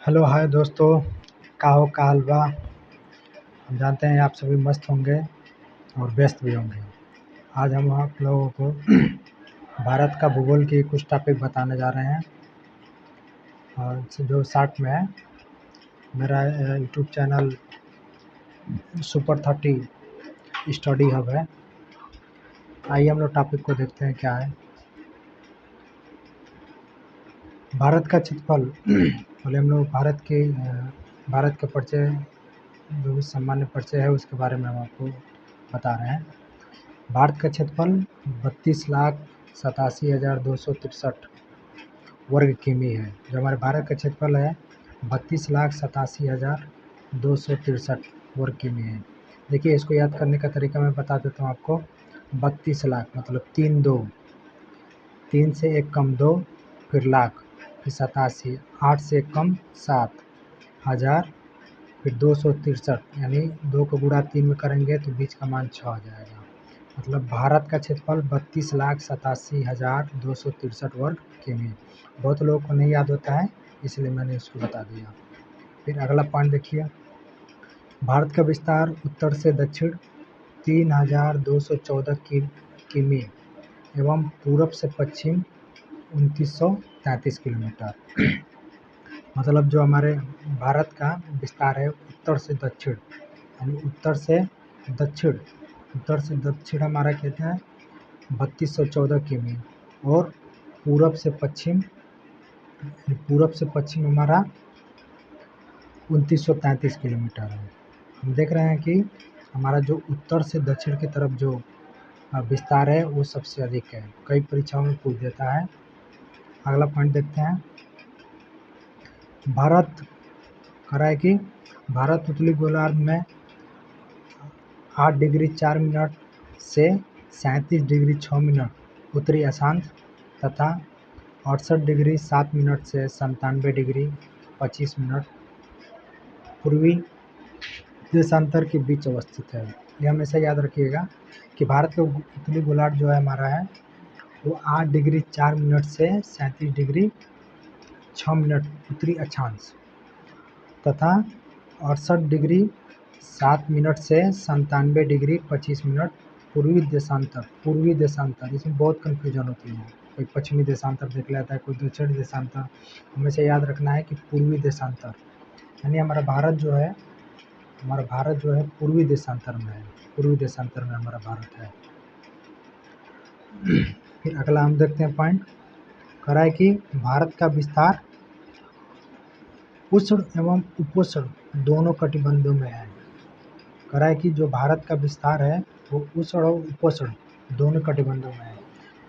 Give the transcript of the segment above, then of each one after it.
Hello hi दोस्तों, का हो का हलवा। हम जानते हैं आप सभी मस्त होंगे और व्यस्त भी होंगे। आज हम आप लोगों को भारत का भूगोल की कुछ टॉपिक बताने जा रहे हैं और जो शॉर्ट में है। मेरा YouTube channel super 30 study hub है। आइए हम लोग टॉपिक को देखते हैं क्या है। भारत का क्षेत्रफल पहले हम लोग भारत के परिचय, जो भी सामान्य परिचय है उसके बारे में हम आपको बता रहे हैं। भारत का क्षेत्रफल 32,87,263 वर्ग किमी है। जो हमारे भारत का क्षेत्रफल है 32,87,263 वर्ग किमी है। देखिए, इसको याद करने का तरीका मैं बता देता हूँ आपको। 32 लाख मतलब 3 से एक कम 2, फिर लाख, फिर 87, 8 से एक कम 7, हज़ार, फिर 263, यानी 2 को गुणा 3 में करेंगे तो बीच का मान 6 आ जाएगा। मतलब भारत का क्षेत्रफल 32,87,263 वर्ग किमी। बहुत लोगों को नहीं याद होता है, इसलिए मैंने इसको बता दिया। फिर अगला पॉइंट देखिए। भारत का विस्तार उत्तर से दक्षिण 3,214 किमी एवं पूरब से पश्चिम 2,933 किलोमीटर। मतलब जो हमारे भारत का विस्तार है उत्तर से दक्षिण, यानी उत्तर से दक्षिण हमारा कहते हैं 3214 किमी, और पूरब से पश्चिम हमारा 2,933 किलोमीटर है। हम देख रहे हैं कि हमारा जो उत्तर से दक्षिण की तरफ जो विस्तार है वो सबसे अधिक है। कई परीक्षाओं में पूछ देता है। अगला पॉइंट देखते हैं। भारत कह रहा है कि भारत उत्तरी गोलार्ध में 8 डिग्री 4 मिनट से 37 डिग्री 6 मिनट उत्तरी अक्षांश तथा 68 डिग्री 7 मिनट से 97 डिग्री 25 मिनट पूर्वी देशांतर के बीच अवस्थित है। यह हमेशा याद रखिएगा कि भारत का उत्तरी गोलार्ध जो है हमारा है वो 8 डिग्री 4 मिनट से 37 डिग्री 6 मिनट उत्तरी अक्षांश तथा 68 डिग्री 7 मिनट से 97 डिग्री 25 मिनट पूर्वी देशांतर। इसमें बहुत कन्फ्यूजन होती है। कोई पश्चिमी देशांतर देख लेता है, कोई दक्षिणी देशांतर। हमेशा याद रखना है कि पूर्वी देशांतर, यानी हमारा भारत जो है पूर्वी देशांतर में है। पूर्वी देशांतर में हमारा भारत है। फिर अगला हम देखते हैं पॉइंट। कह रहा है कि भारत का विस्तार उष्ण एवं उपोष्ण दोनों कटिबंधों में है। कह रहा है कि जो भारत का विस्तार है वो उष्ण और उपोष्ण दोनों कटिबंधों में है।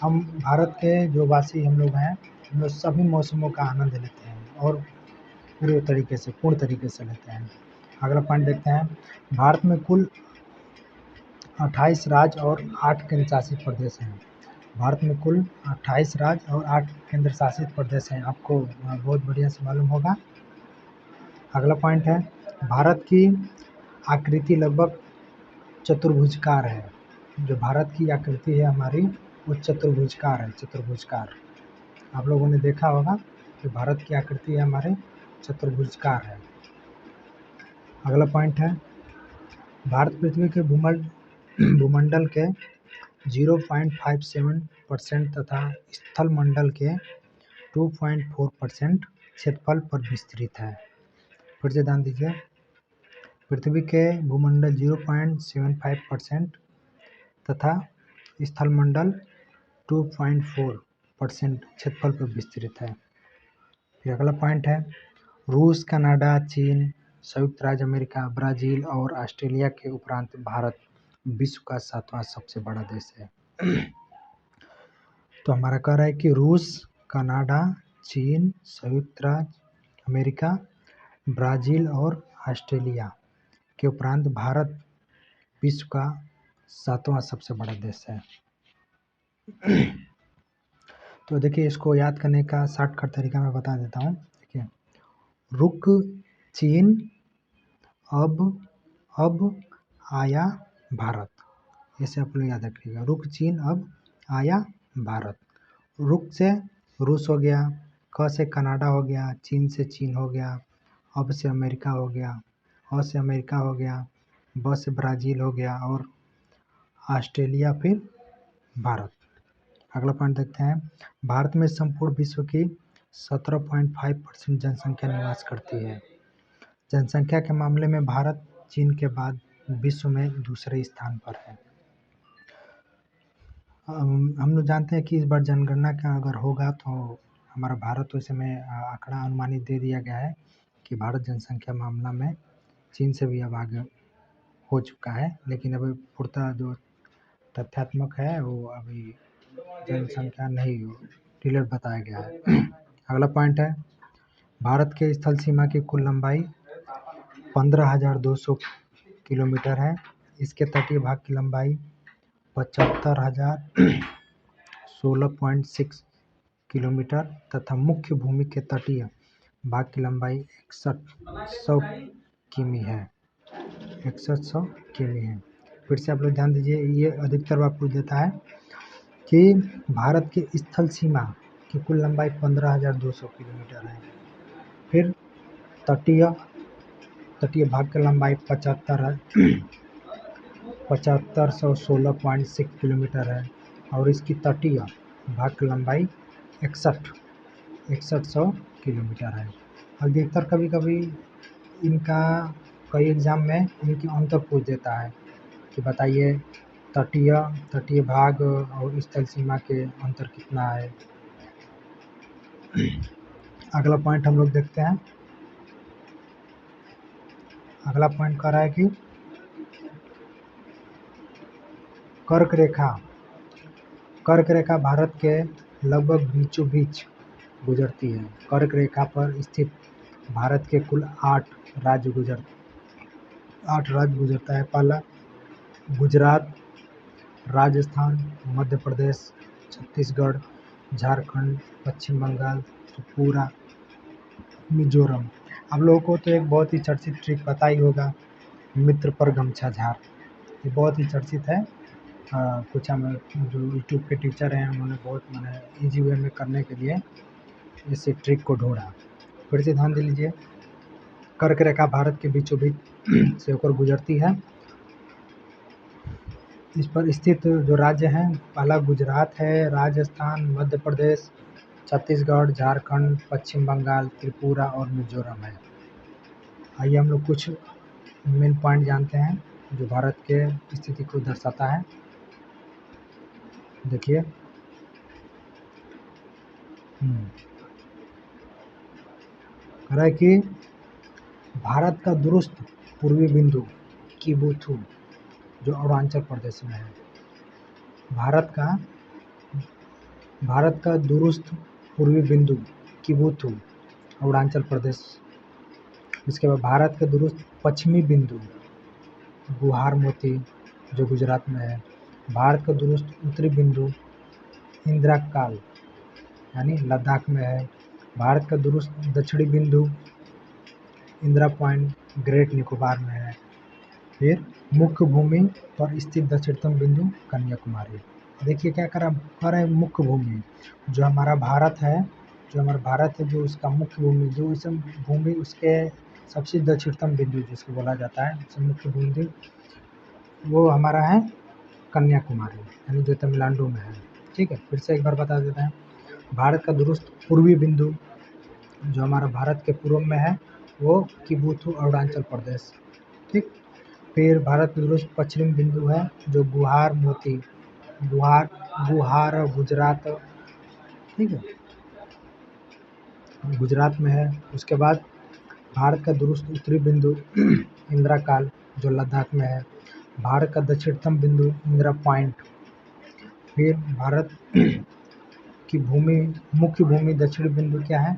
हम भारत के जो वासी हम लोग हैं, हम लोग सभी मौसमों का आनंद लेते हैं और पूर्ण तरीके से लेते हैं। अगला पॉइंट देखते हैं। भारत में कुल 28 राज्य और 8 केंद्र शासित प्रदेश हैं। भारत में कुल 28 राज्य और 8 केंद्र शासित प्रदेश हैं। आपको बहुत बढ़िया से मालूम होगा। अगला पॉइंट है, भारत की आकृति लगभग चतुर्भुजकार है। जो भारत की आकृति है हमारी वो चतुर्भुजकार। आप लोगों ने देखा होगा कि भारत की आकृति है हमारे चतुर्भुजकार है। अगला पॉइंट है, भारत पृथ्वी के भूमंडल के 0.57% तथा स्थल मंडल के 2.4% क्षेत्रफल पर विस्तृत है। फिर से ध्यान दीजिए, पृथ्वी के भूमंडल 0.75% तथा स्थल मंडल 2.4% क्षेत्रफल पर विस्तृत है। फिर अगला पॉइंट है, रूस, कनाडा, चीन, संयुक्त राज्य अमेरिका, ब्राज़ील और ऑस्ट्रेलिया के उपरांत भारत विश्व का 7वां सबसे बड़ा देश है। तो हमारा कह रहा है कि रूस, कनाडा, चीन, संयुक्त राज्य अमेरिका, ब्राज़ील और ऑस्ट्रेलिया के उपरांत भारत विश्व का 7वां सबसे बड़ा देश है। तो देखिए, इसको याद करने का शॉर्टकट तरीका मैं बता देता हूँ। देखिए, रुक चीन अब आया भारत, ऐसे आप लोग याद रखिएगा। रुक चीन अब आया भारत। रुक से रूस हो गया, क से कनाडा हो गया, चीन से चीन हो गया, अब से अमेरिका हो गया, अ से अमेरिका हो गया, ब से ब्राज़ील हो गया और ऑस्ट्रेलिया, फिर भारत। अगला पॉइंट देखते हैं। भारत में संपूर्ण विश्व की 17.5% जनसंख्या निवास करती है। जनसंख्या के मामले में भारत चीन के बाद विश्व में दूसरे स्थान पर है। हम लोग जानते हैं कि इस बार जनगणना का अगर होगा तो हमारा भारत उस समय आंकड़ा अनुमानित दे दिया गया है कि भारत जनसंख्या मामला में चीन से भी अब आगे हो चुका है, लेकिन अभी पूर्णतः जो तथ्यात्मक है वो अभी जनसंख्या नहीं डिलीट बताया गया है। अगला पॉइंट है, भारत के स्थल सीमा की कुल लंबाई 15,200 किलोमीटर है। इसके तटीय भाग की लंबाई 75,016.6 किलोमीटर तथा मुख्य भूमि के तटीय भाग की लंबाई 6100 किमी है। 6100 किमी है। फिर से आप लोग ध्यान दीजिए, ये अधिकतर बार पूछ देता है कि भारत के स्थल सीमा की कुल लंबाई 15,200 किलोमीटर है। फिर तटीय भाग की लंबाई 75,016.6 किलोमीटर है और इसकी तटीय भाग की लंबाई 6100 किलोमीटर है। अधिकतर कभी कभी इनका कई एग्जाम में इनकी अंतर पूछ देता है कि बताइए तटीय भाग और स्थल सीमा के अंतर कितना है। अगला पॉइंट हम लोग देखते हैं। अगला पॉइंट कह रहा है कि कर्क रेखा भारत के लगभग बीचों बीच गुजरती है। कर्क रेखा पर स्थित भारत के कुल 8 राज्य गुजरता है। पहला गुजरात, राजस्थान, मध्य प्रदेश, छत्तीसगढ़, झारखंड, पश्चिम बंगाल, त्रिपुरा, मिजोरम। आप लोगों को तो एक बहुत ही चर्चित ट्रिक पता ही होगा, मित्र पर गमछा झार। ये बहुत ही चर्चित है। कुछ हम जो यूट्यूब के टीचर हैं उन्होंने बहुत ईजी वे में करने के लिए इस ट्रिक को ढूंढा। फिर से ध्यान दे लीजिए, कर्क रेखा भारत के बीचों बीच से होकर गुजरती है। इस पर स्थित जो राज्य हैं, पहला गुजरात है, राजस्थान, मध्य प्रदेश, छत्तीसगढ़, झारखंड, पश्चिम बंगाल, त्रिपुरा और मिजोरम है। आइए हम लोग कुछ मेन पॉइंट जानते हैं जो भारत के स्थिति को दर्शाता है। देखिए, कह रहा है कि भारत का दुरुस्त पूर्वी बिंदु किबुथु जो अरुणाचल प्रदेश में है। भारत का दुरुस्त पूर्वी बिंदु किबुथु अरुणाचल प्रदेश। इसके बाद भारत का दुरुस्त पश्चिमी बिंदु गुहार मोती जो गुजरात में है। भारत का दुरुस्त उत्तरी बिंदु इंदिरा काल यानी लद्दाख में है। भारत का दुरुस्त दक्षिणी बिंदु इंदिरा पॉइंट ग्रेट निकोबार में है। फिर मुख्य भूमि पर स्थित दक्षिणतम बिंदु कन्याकुमारी। देखिए क्या कर रहे हैं, मुख्य भूमि जो हमारा भारत है, जो उसका मुख्य भूमि, जो इस भूमि उसके सबसे दक्षिणतम बिंदु जिसको बोला जाता है उससे मुख्य बिंदु, वो हमारा है कन्याकुमारी यानी जो तमिलनाडु में है। ठीक है, फिर से एक बार बता देते हैं। भारत का दुरुस्त पूर्वी बिंदु जो हमारा भारत के पूर्व में है वो किबुथु अरुणाचल प्रदेश। ठीक, फिर भारत का दुरुस्त पश्चिमी बिंदु है जो गुहार गुजरात, ठीक है, गुजरात में है। उसके बाद भारत का दुरुस्त उत्तरी बिंदु इंदिरा काल जो लद्दाख में है। भारत का दक्षिणतम बिंदु इंदिरा पॉइंट। फिर भारत की मुख्य भूमि दक्षिणी बिंदु क्या है,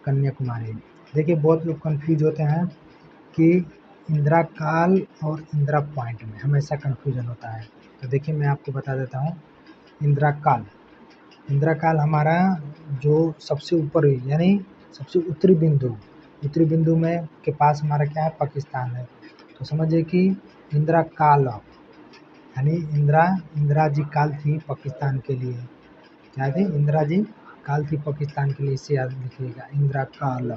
कन्याकुमारी। देखिए बहुत लोग कंफ्यूज होते हैं कि इंदिरा काल और इंदिरा पॉइंट में हमेशा कंफ्यूजन होता है। तो देखिए मैं आपको बता देता हूँ। इंदिरा काल हमारा जो सबसे ऊपर यानी सबसे उत्तरी बिंदु में के पास हमारा क्या है, पाकिस्तान है। तो समझिए कि इंदिरा काल यानी इंदिरा जी काल थी पाकिस्तान के लिए। क्या थी, इंदिरा जी काल थी पाकिस्तान के लिए, इसे याद लिखिएगा, इंदिरा काल।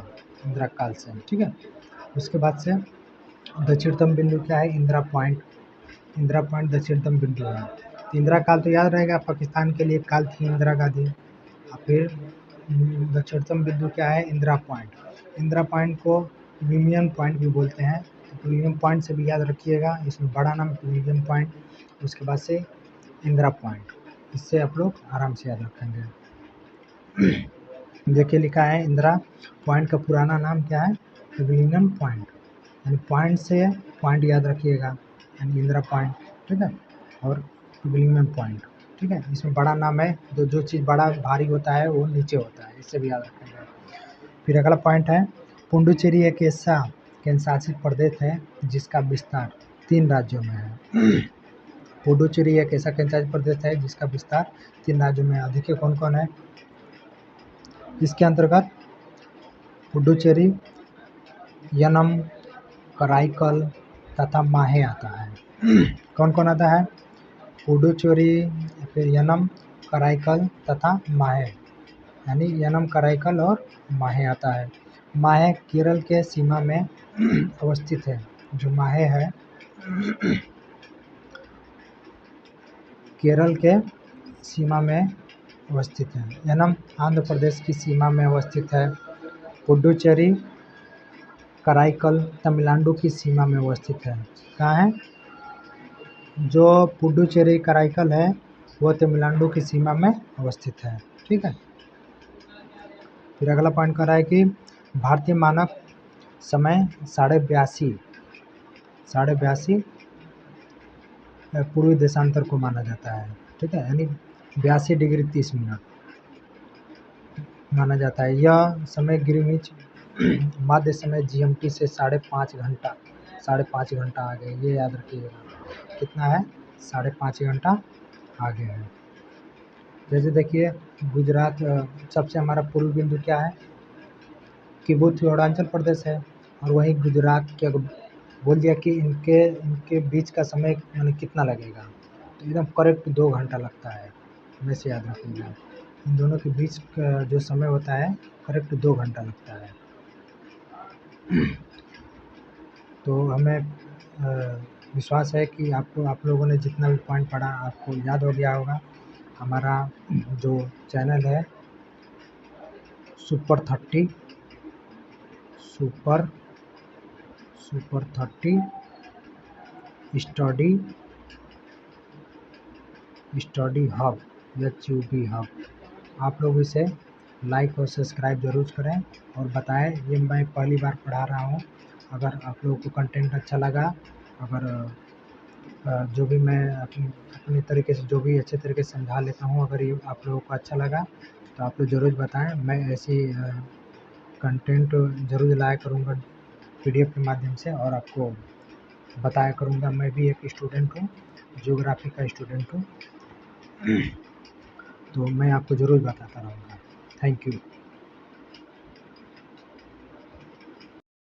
इंदिरा काल से, ठीक है। उसके बाद से दक्षिणतम बिंदु क्या है, इंदिरा पॉइंट। इंदिरा पॉइंट दक्षिणतम बिंदु है। तो इंदिरा काल तो याद रहेगा, पाकिस्तान के लिए काल थी इंदिरा गांधी। और फिर दक्षिणतम बिंदु क्या है, इंदिरा पॉइंट। इंदिरा पॉइंट को प्रीमियम पॉइंट भी बोलते हैं, तो प्रीमियम पॉइंट से भी याद रखिएगा, इसमें बड़ा नाम प्रीमियम पॉइंट, उसके बाद से इंदिरा पॉइंट, इससे आप लोग आराम से याद रखेंगे। देखिए लिखा है इंदिरा पॉइंट का पुराना नाम क्या है, प्रीमियम पॉइंट, यानी पॉइंट से पॉइंट याद रखिएगा, यानी इंदिरा पॉइंट, ठीक है, और प्रीमियम पॉइंट, ठीक है। इसमें बड़ा नाम है, जो चीज़ बड़ा भारी होता है वो नीचे होता है, इससे भी याद रखेंगे। फिर अगला पॉइंट है, पुडुचेरी एक ऐसा केंद्र शासित प्रदेश है जिसका विस्तार 3 राज्यों में है। पुडुचेरी एक ऐसा केंद्र शासित प्रदेश है जिसका विस्तार 3 राज्यों में है। देखिए कौन कौन है इसके अंतर्गत, पुडुचेरी, यनम, कराईकल तथा माहे आता है। कौन कौन आता है, पुडुचेरी, फिर यनम, कराईकल तथा माहे, यानी यनम, कराईकल और माहे आता है। माहे केरल के सीमा में अवस्थित है। जो माहे है केरल के सीमा में अवस्थित है। यनम आंध्र प्रदेश की सीमा में अवस्थित है। पुडुचेरी, कराईकल तमिलनाडु की सीमा में अवस्थित है। कहाँ है, जो पुडुचेरी कराईकल है वो तमिलनाडु की सीमा में अवस्थित है, ठीक है। फिर अगला पॉइंट कर रहा है कि भारतीय मानक समय 82.5 पूर्वी देशांतर को माना जाता है, ठीक है, यानी 82 डिग्री 30 मिनट माना जाता है। यह समय ग्रीनिच मध्य समय GMT से 5.5 घंटा आगे, ये याद रखिएगा, कितना है, 5.5 घंटा आगे है। जैसे देखिए गुजरात, सबसे हमारा पूर्व बिंदु क्या है, किबुत्स अरुणाचल प्रदेश है, और वहीं गुजरात के बोल दिया कि इनके बीच का समय माने कितना लगेगा, तो एकदम करेक्ट 2 घंटा लगता है, हमेशा याद रखिएगा। इन दोनों के बीच का जो समय होता है करेक्ट 2 घंटा लगता है। तो हमें विश्वास है कि आप लोगों ने जितना भी पॉइंट पढ़ा आपको याद हो गया होगा। हमारा जो चैनल है super 30 study hub, HUB hub, आप लोग इसे लाइक और सब्सक्राइब ज़रूर करें और बताएं, ये मैं पहली बार पढ़ा रहा हूँ। अगर आप लोगों को कंटेंट अच्छा लगा, अगर जो भी मैं अपने तरीके से जो भी अच्छे तरीके से समझा लेता हूँ, अगर ये आप लोगों को अच्छा लगा तो आप लोग ज़रूर बताएं। मैं ऐसी कंटेंट ज़रूर लाया करूँगा PDF के माध्यम से और आपको बताया करूँगा। मैं भी एक स्टूडेंट हूँ, ज्योग्राफी का स्टूडेंट हूँ, तो मैं आपको ज़रूर बताता रहूँगा। Thank you.